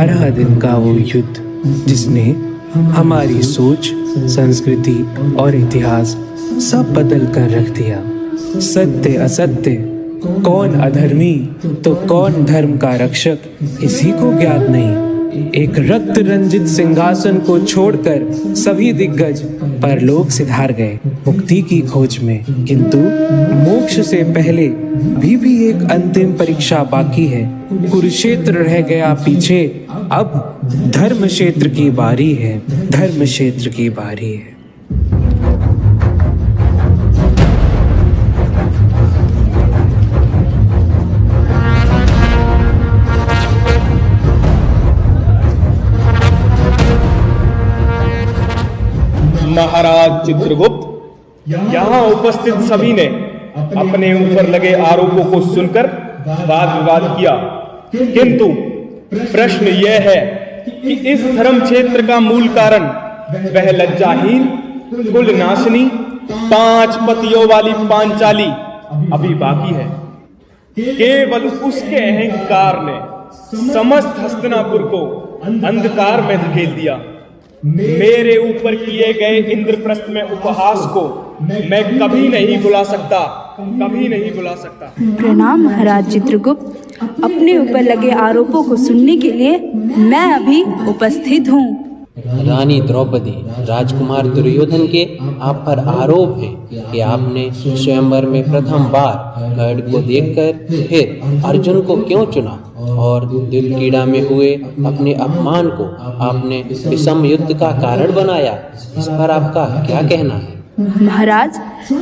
18 दिन का वो युद्ध जिसने हमारी सोच, संस्कृति और इतिहास सब बदल कर रख दिया। सत्य असत्य, कौन अधर्मी तो कौन धर्म का रक्षक, किसी को ज्ञात नहीं। एक रक्त रंजित सिंहासन को छोड़कर सभी दिग्गज परलोक सिधार गए मुक्ति की खोज में। किंतु मोक्ष से पहले भी एक अंतिम परीक्षा बाकी है। कुरुक्षेत्र रह गया पीछे, अब धर्म क्षेत्र की बारी है, धर्म क्षेत्र की बारी है। महाराज चित्रगुप्त, यहाँ उपस्थित सभी ने अपने ऊपर लगे आरोपों को सुनकर वाद विवाद किया, किंतु प्रश्न यह है कि इस धर्म क्षेत्र का मूल कारण वह लज्जाहीन, कुलनाशिनी, 5 पतियों वाली पांचाली अभी बाकी है। केवल उसके अहंकार ने समस्त हस्तिनापुर को अंधकार में धकेल दिया। मेरे ऊपर किए गए इंद्रप्रस्थ में उपहास को मैं कभी नहीं भुला सकता, कभी नहीं भुला सकता। प्रणाम महाराज चित्रगुप्त, अपने ऊपर लगे आरोपों को सुनने के लिए मैं अभी उपस्थित हूँ। रानी द्रौपदी, राजकुमार दुर्योधन के आप पर आरोप है कि आपने स्वयंवर में प्रथम बार कर्ण को देखकर फिर अर्जुन को क्यों चुना और द्युतक्रीड़ा में हुए अपने अपमान को आपने विषम युद्ध का कारण बनाया। इस पर आपका क्या कहना है? महाराज,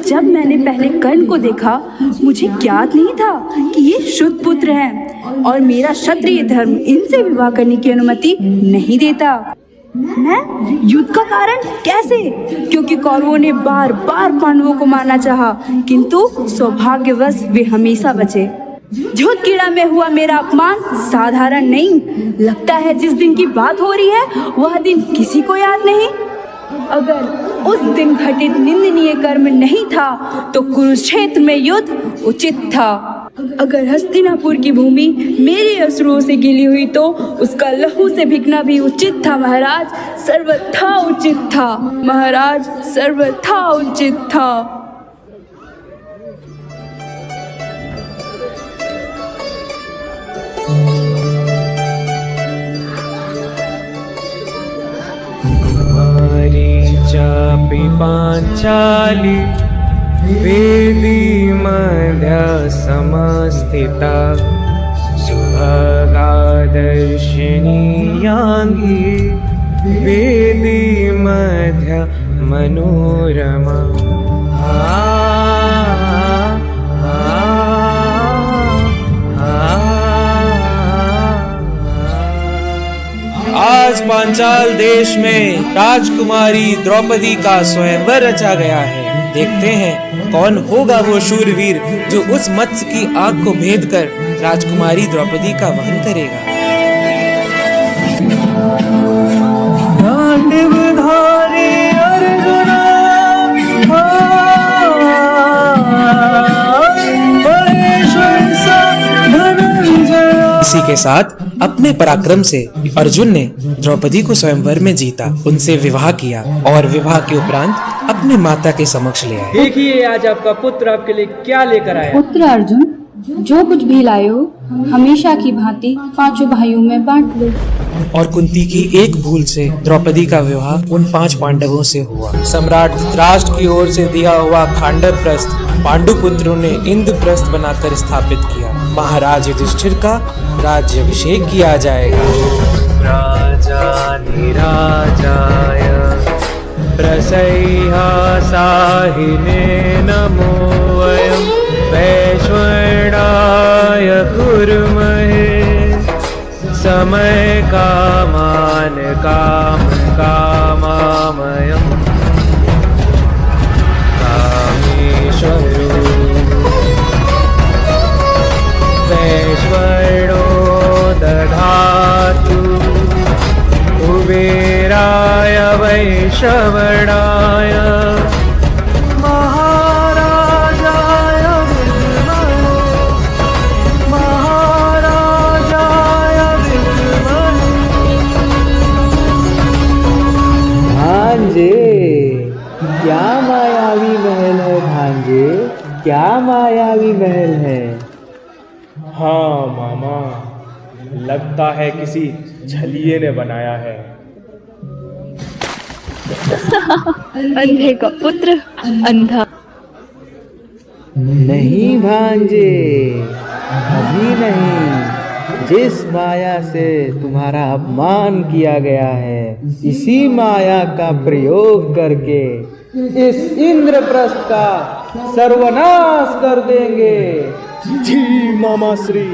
जब मैंने पहले कर्ण को देखा, मुझे ज्ञात नहीं था कि ये शुद्ध पुत्र हैं और मेरा क्षत्रिय धर्म इनसे विवाह करने की अनुमति नहीं देता। मैं युद्ध का कारण कैसे? क्योंकि कौरवों ने बार बार पांडवों को मारना चाहा, किंतु सौभाग्यवश वे हमेशा बचे। द्युतक्रीड़ा में हुआ मेरा अपमान साधारण नहीं। लगता है जिस दिन की बात हो रही है वह दिन किसी को याद नहीं। अगर उस दिन घटित निंदनीय कर्म नहीं था तो कुरुक्षेत्र में युद्ध उचित था। अगर हस्तिनापुर की भूमि मेरे अश्रुओं से गिली हुई तो उसका लहू से भिगना भी उचित था महाराज, सर्वथा उचित था महाराज, सर्वथा उचित था। चापि पांचाली वेदी मध्य समस्थिता, सुभगा दर्शिनी यांगी वेदी मध्य मनोरमा। आज पांचाल देश में राजकुमारी द्रौपदी का स्वयंवर रचा गया है। देखते हैं कौन होगा वो शूरवीर जो उस मत्स्य की आग को भेद कर राजकुमारी द्रौपदी का वहन करेगा। इसी के साथ अपने पराक्रम से अर्जुन ने द्रौपदी को स्वयंवर में जीता, उनसे विवाह किया और विवाह के उपरांत अपने माता के समक्ष ले आए। देखिए आज आपका पुत्र आपके लिए क्या लेकर आया। पुत्र अर्जुन, जो कुछ भी लाए हो हमेशा की भांति 5 भाइयों में बांट लो। और कुंती की एक भूल से द्रौपदी का विवाह उन 5 पांडवों से हुआ। सम्राट धृतराष्ट्र की ओर से दिया हुआ खांडव प्रस्थ पांडुपुत्रों ने इंद्रप्रस्थ बनाकर स्थापित किया। महाराज युधिष्ठिर का राज्याभिषेक किया जाएगा। राजा निराजाय प्रसह्य साहिने नमो वयं वैश्वनाय कुर्महे समय कामान काम कामामयम् कामेश्वरो वैश्वरो दधातु कुबेराय वैश्वनाय महाराजाय विद्महे महाराजाय विद्महे क्या मायावी महल है। हाँ मामा, लगता है किसी छलिए ने बनाया है। अंधे का पुत्र अंधा। नहीं भांजे, अभी नहीं। जिस माया से तुम्हारा अपमान किया गया है, इसी माया का प्रयोग करके इस इंद्रप्रस्थ का सर्वनाश कर देंगे। जी मामा श्री।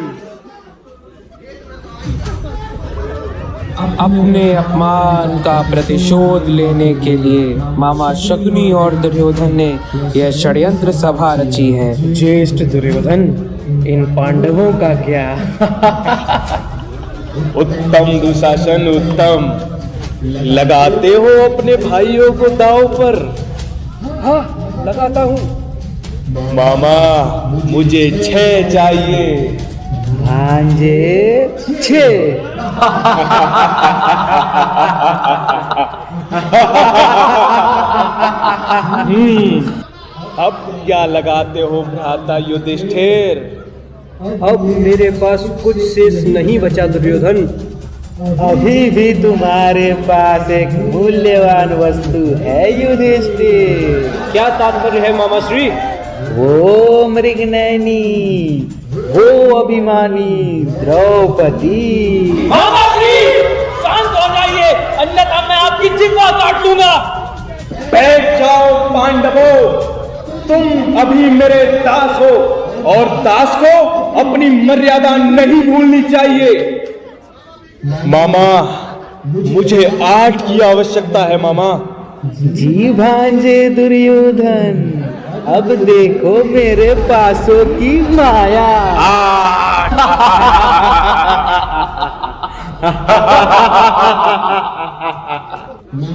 अपने अपमान का प्रतिशोध लेने के लिए मामा शकुनी और दुर्योधन ने यह षड्यंत्र सभा रची है। ज्येष्ठ दुर्योधन, इन पांडवों का क्या? उत्तम दुशासन उत्तम। लगाते हो अपने भाइयों को दांव पर? हाँ, लगाता हूँ। मामा, मुझे 6 चाहिए। भांजे 6। अब क्या लगाते हो भ्राता युधिष्ठिर? अब मेरे पास कुछ शेष नहीं बचा दुर्योधन। अभी भी तुम्हारे पास एक मूल्यवान वस्तु है युधिष्ठिर। क्या तात्पर्य है मामा श्री? वो मृगनयनी, वो अभिमानी द्रौपदी। मामा श्री, शांत हो जाइए, अन्यथा मैं आपकी जिह्वा काट लूंगा। बैठ जाओ पांडवों, तुम अभी मेरे दास हो और दास को अपनी मर्यादा नहीं भूलनी चाहिए। मामा, मुझे 8 की आवश्यकता है मामा। जी भांजे दुर्योधन, अब देखो मेरे पासों की माया।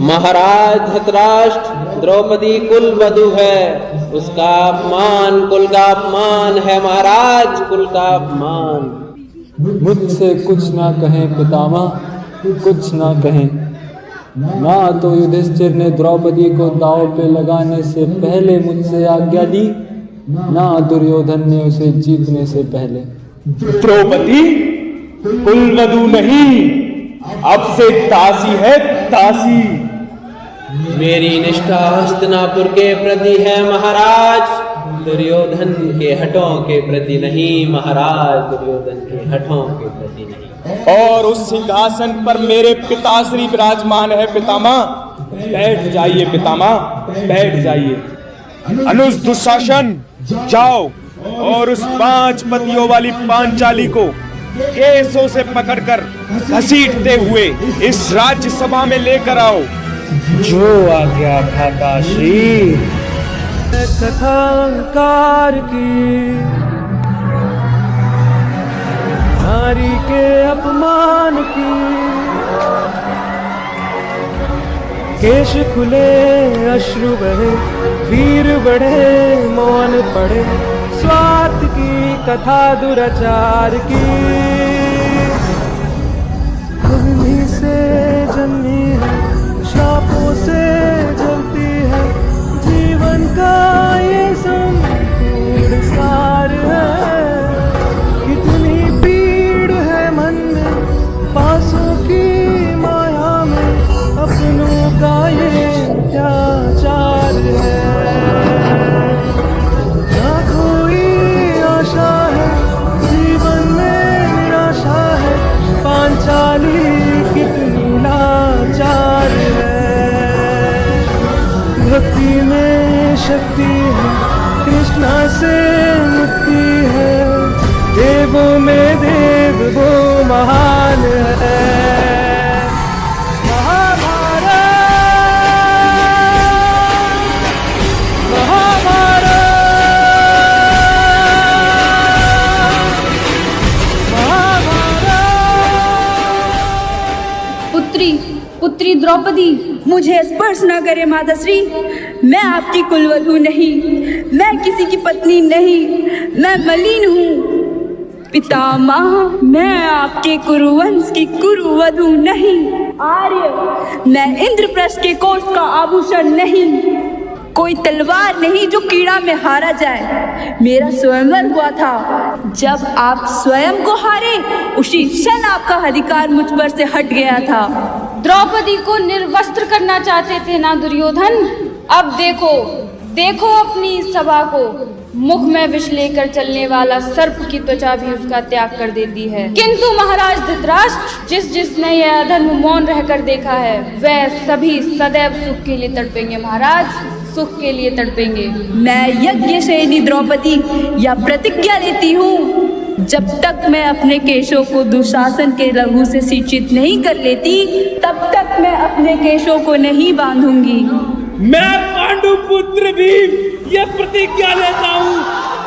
महाराज धृतराष्ट्र द्रौपदी कुल वधू है, उसका अपमान कुल का अपमान है महाराज, कुल का अपमान। मुझसे कुछ ना कहें पितामह, कुछ ना कहें। ना तो युधिष्ठिर ने द्रौपदी को दांव पे लगाने से पहले मुझसे आज्ञा ली, ना दुर्योधन ने उसे जीतने से पहले। द्रौपदी कुलवधू नहीं, अब से दासी है, दासी। मेरी निष्ठा हस्तिनापुर के प्रति है महाराज, दुर्योधन के हठों के प्रति नहीं महाराज, दुर्योधन के हठों के प्रति नहीं। और उस सिंहासन पर मेरे पिताश्री विराजमान है पितामह। बैठ जाइए पितामह, बैठ जाइए। अनुज दुशासन, जाओ और उस 5 पतियों वाली पांचाली को केसों से पकड़कर घसीटते हुए इस राज्यसभा में लेकर आओ। जो आज्ञा भ्राता श्री। कथाकार की नारी के अपमान की, केश खुले अश्रु बहे, वीर बढ़े मौन पड़े, स्वार्थ की कथा दुराचार की। भूमि से जन्मी है, शापों से जलती है, जीवन का ये संपूर्ण सार है। कितनी पीड़ है मन में, पासों की माया में, अपनों का ये अत्याचार है। ना कोई आशा है, जीवन में निराशा है, पांचाली कितनी लाचार है। भक्ति में शक्ति है, कृष्णा से मुक्ति है, देवों में देव वो महान है। पुत्री द्रौपदी। मुझे स्पर्श न करे माताश्री, मैं आपकी कुलवधू नहीं, मैं किसी की पत्नी नहीं, मैं मलिन हूँ। पितामह, मैं आपके कुरुवंश की कुरुवधू नहीं। आर्य, मैं इंद्रप्रस्थ के कोष का आभूषण नहीं। कोई तलवार नहीं जो कीड़ा में हारा जाए। मेरा स्वयंवर हुआ था, जब आप स्वयं को हारे उसी क्षण आपका अधिकार मुझ पर से हट गया था। द्रौपदी को निर्वस्त्र करना चाहते थे ना दुर्योधन? अब देखो देखो अपनी इस सभा को, मुख में विष लेकर चलने वाला सर्प की त्वचा भी उसका त्याग कर देती है। किंतु महाराज धृतराष्ट्र, जिसने यह अधर्म मौन रहकर देखा है, वह सभी सदैव सुख के लिए तड़पेंगे महाराज, सुख के लिए तड़पेंगे। मैं यज्ञसेनी द्रौपदी या प्रतिज्ञा लेती हूँ, जब तक मैं अपने केशों को दुशासन के लहू से सिंचित नहीं कर लेती, तब तक मैं अपने केशों को नहीं बांधूंगी। मैं पांडुपुत्र भीम ये प्रतिज्ञा लेता हूँ,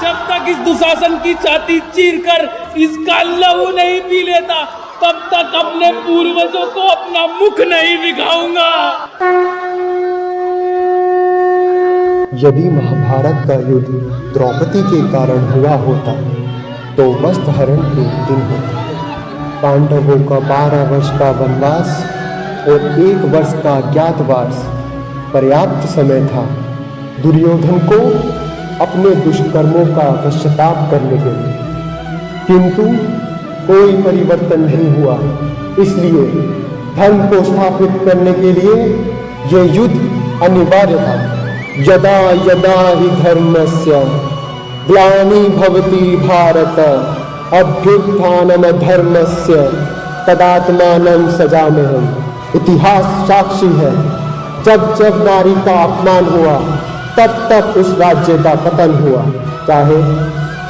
जब तक इस दुशासन की छाती चीरकर इसका लहू नहीं पी लेता, तब तक अपने पूर्वजों को अपना मुख नहीं दिखाऊंगा। यदि महाभारत का युद्ध द्रौपदी के कारण हुआ होता तो वस्त्रहरण के दिन होता। पांडवों का 12 वर्ष का वनवास और 1 वर्ष का अज्ञातवास पर्याप्त समय था दुर्योधन को अपने दुष्कर्मों का पश्चाताप करने के लिए, किंतु कोई परिवर्तन नहीं हुआ। इसलिए धर्म को स्थापित करने के लिए यह युद्ध अनिवार्य था। यदा यदा हि धर्मस्य ग्लानिर्भवति भारत अभ्युत्थानमधर्मस्य तदात्मानं सजाम्यहम्। इतिहास साक्षी है, जब जब नारी का अपमान हुआ तब तब उस राज्य का पतन हुआ। चाहे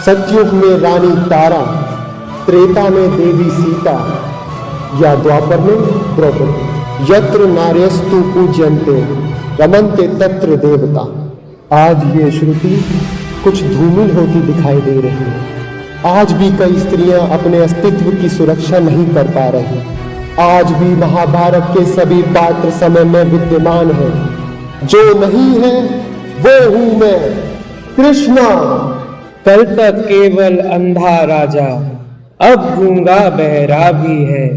सतयुग में रानी तारा, त्रेता में देवी सीता या द्वापर में द्रौपदी। यत्र नार्यस्तु पूज्यन्ते रमन्ते तत्र देवता। आज ये श्रुति कुछ धूमिल होती दिखाई दे रही है। आज भी कई स्त्रियां अपने अस्तित्व की सुरक्षा नहीं कर पा रही। आज भी महाभारत के सभी पात्र समय में विद्यमान हैं। जो नहीं है वो हूं मैं, कृष्णा। कल तक केवल अंधा राजा, अब गूंगा बहरा भी है।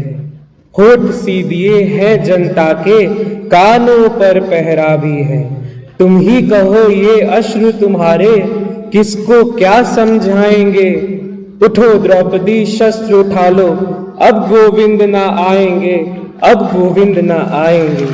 होठ सीधिए हैं जनता के, कानों पर पहरा भी है। तुम ही कहो ये अश्रु तुम्हारे, किसको क्या समझाएंगे। उठो द्रौपदी शस्त्र उठा लो, अब गोविंद ना आएंगे, अब गोविंद ना आएंगे।